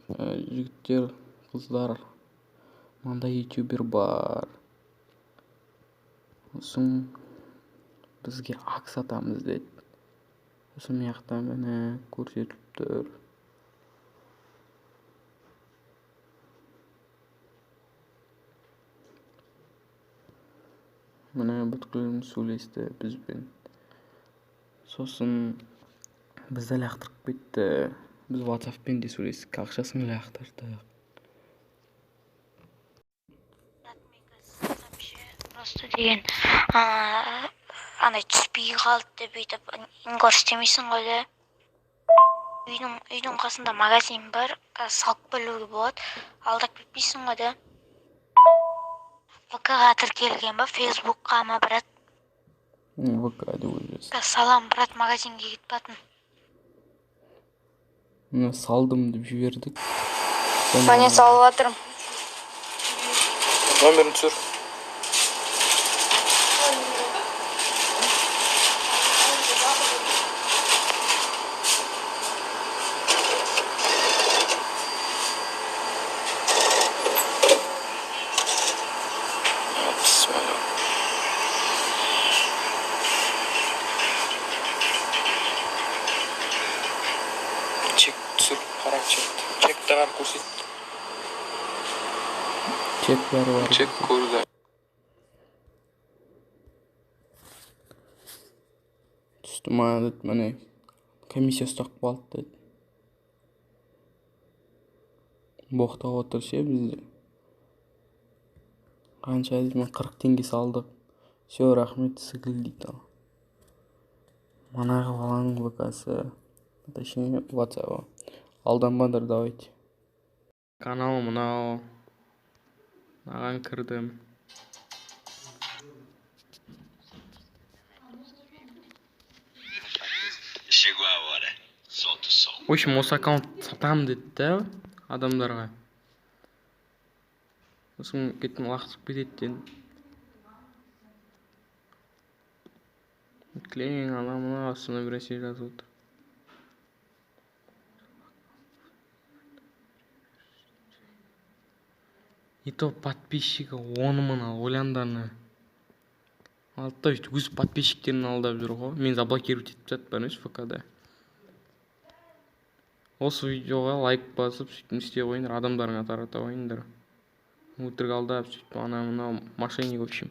Жігіттер, қыздар, мындай ютубер бар. Сосын бізге ақ сатамыз деді. Сосын мына міне көрсетіліп тұр. Міне бүткілін сөйлесті бізбен. Сосын бізді лақтырып кетті. Біз WhatsApp'пен де сөйлестік, ақшасын лақтырдық. Просто деген андай түспей қалды деп бүйтіп ингор істемейсің ғой да. Үйдің қасында магазин бар, салып бөлуге болады. Алдап кетпейсің ғой да. ВК-ға тіркелген ба, Фейсбукқа ма, брат? ВК деп ойлайсың. Салам, брат, магазинге кетпатын. Міне салдым деп жібердік. Міне салып жатырмын. Номерін түсір. Чек түсір, қара чекті. Чекті қар көрсет. Чек бәрі бар. Чек көрді. Түсті ма деді, міне комиссия ұстап қалды деді. Боқтап отыр ше бізде. Қанша деді, 40 теңге салдық. Все, рахмет, сігіл дейді. Манағы баланың ВК-сы, точнее WhatsApp-ы. Алданбаңдар, давайте. Канал мынау. Маған кірдім. В общем, осы аккаунт сатам деді да адамдарға. Сосын кеттім лақтырып кетеді. Клең аламына астына бір нәрсе жазып отыр. И то подписчигі 10 мың ал, ойландарына. Алды да өз подписчиктерін алдап жүр ғой. Мен заблокировать етіп жатпын ВК-да. Осы видеоға лайк басып, сөйтіп істей қойыңдар, адамдарыңа тарата қойыңдар. Өтірік алдап, сөйтіп ана мына мошенник, в общем.